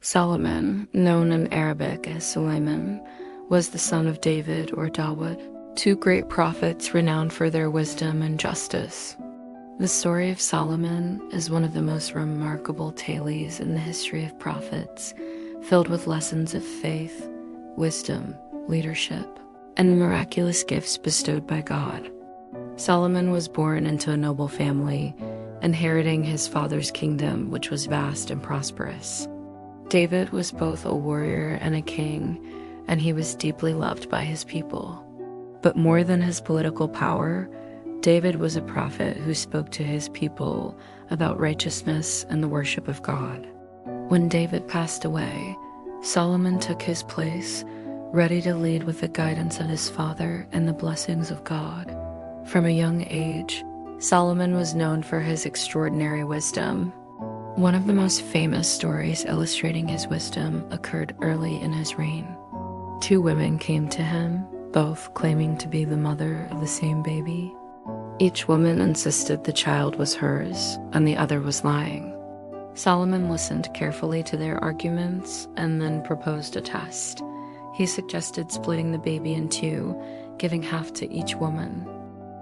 Solomon, known in Arabic as Suleiman, was the son of David or Dawood, two great prophets renowned for their wisdom and justice. The story of Solomon is one of the most remarkable tales in the history of prophets, filled with lessons of faith, wisdom, leadership, and the miraculous gifts bestowed by God. Solomon was born into a noble family, inheriting his father's kingdom, which was vast and prosperous. David was both a warrior and a king, and he was deeply loved by his people. But more than his political power, David was a prophet who spoke to his people about righteousness and the worship of God. When David passed away, Solomon took his place, ready to lead with the guidance of his father and the blessings of God. From a young age, Solomon was known for his extraordinary wisdom. One of the most famous stories illustrating his wisdom occurred early in his reign. Two women came to him, both claiming to be the mother of the same baby. Each woman insisted the child was hers, and the other was lying. Solomon listened carefully to their arguments and then proposed a test. He suggested splitting the baby in two, giving half to each woman.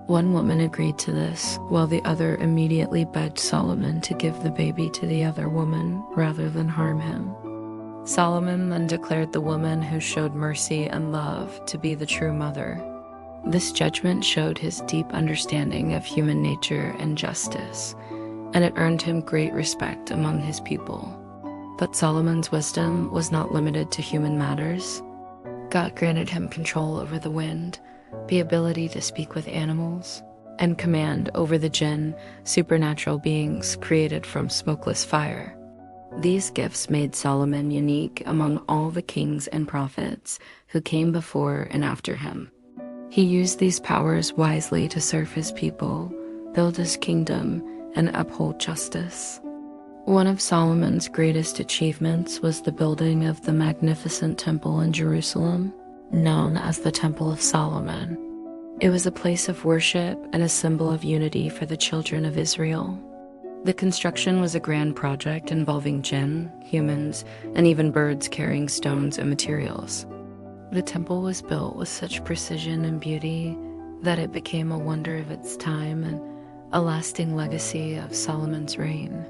One woman agreed to this, while the other immediately begged Solomon to give the baby to the other woman rather than harm him. Solomon then declared the woman who showed mercy and love to be the true mother. This judgment showed his deep understanding of human nature and justice, and it earned him great respect among his people. But Solomon's wisdom was not limited to human matters. God granted him control over the wind, the ability to speak with animals, and command over the jinn, supernatural beings created from smokeless fire. These gifts made Solomon unique among all the kings and prophets who came before and after him. He used these powers wisely to serve his people, build his kingdom, and uphold justice. One of Solomon's greatest achievements was the building of the magnificent temple in Jerusalem, known as the Temple of Solomon. It was a place of worship and a symbol of unity for the children of Israel. The construction was a grand project involving jinn, humans, and even birds carrying stones and materials. The temple was built with such precision and beauty that it became a wonder of its time and a lasting legacy of Solomon's reign.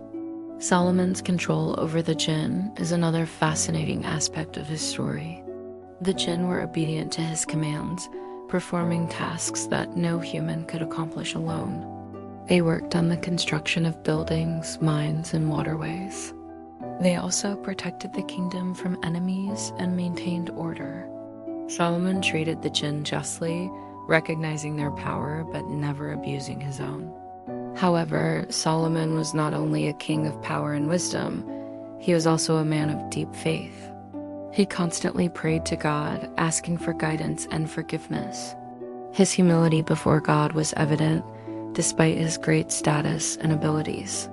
Solomon's control over the jinn is another fascinating aspect of his story. The jinn were obedient to his commands, performing tasks that no human could accomplish alone. They worked on the construction of buildings, mines, and waterways. They also protected the kingdom from enemies and maintained order. Solomon treated the jinn justly, recognizing their power but never abusing his own. However, Solomon was not only a king of power and wisdom, he was also a man of deep faith. He constantly prayed to God, asking for guidance and forgiveness. His humility before God was evident, despite his great status and abilities.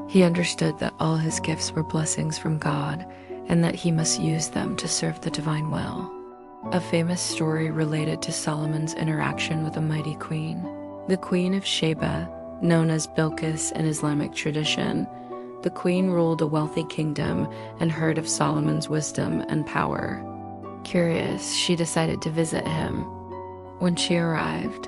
He understood that all his gifts were blessings from God, and that he must use them to serve the divine will. A famous story related to Solomon's interaction with a mighty queen. The Queen of Sheba, known as Bilqis in Islamic tradition, the queen ruled a wealthy kingdom and heard of Solomon's wisdom and power. Curious, she decided to visit him. When she arrived,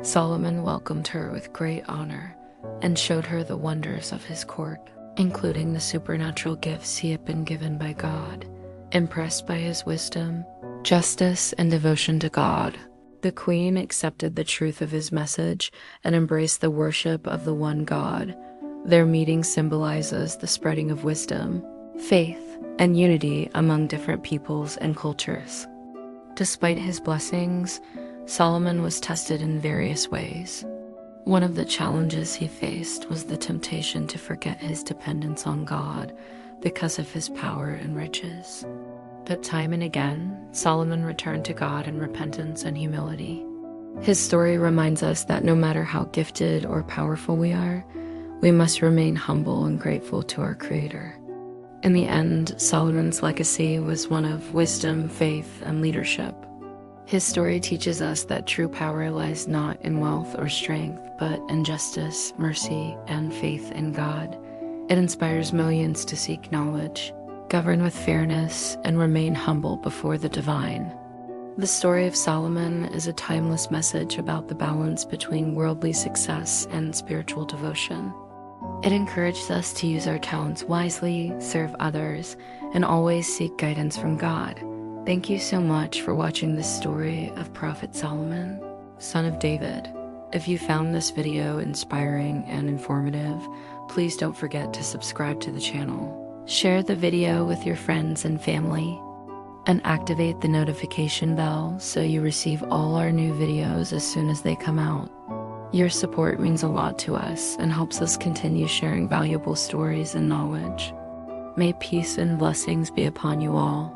Solomon welcomed her with great honor and showed her the wonders of his court, including the supernatural gifts he had been given by God. Impressed by his wisdom, justice, and devotion to God, the queen accepted the truth of his message and embraced the worship of the one God. Their meeting symbolizes the spreading of wisdom, faith, and unity among different peoples and cultures. Despite his blessings, Solomon was tested in various ways. One of the challenges he faced was the temptation to forget his dependence on God because of his power and riches. But time and again, Solomon returned to God in repentance and humility. His story reminds us that no matter how gifted or powerful we are, we must remain humble and grateful to our Creator. In the end, Solomon's legacy was one of wisdom, faith, and leadership. His story teaches us that true power lies not in wealth or strength, but in justice, mercy, and faith in God. It inspires millions to seek knowledge, govern with fairness, and remain humble before the divine. The story of Solomon is a timeless message about the balance between worldly success and spiritual devotion. It encourages us to use our talents wisely, serve others, and always seek guidance from God. Thank you so much for watching this story of Prophet Solomon, son of David. If you found this video inspiring and informative, please don't forget to subscribe to the channel. Share the video with your friends and family, and activate the notification bell so you receive all our new videos as soon as they come out. Your support means a lot to us and helps us continue sharing valuable stories and knowledge. May peace and blessings be upon you all.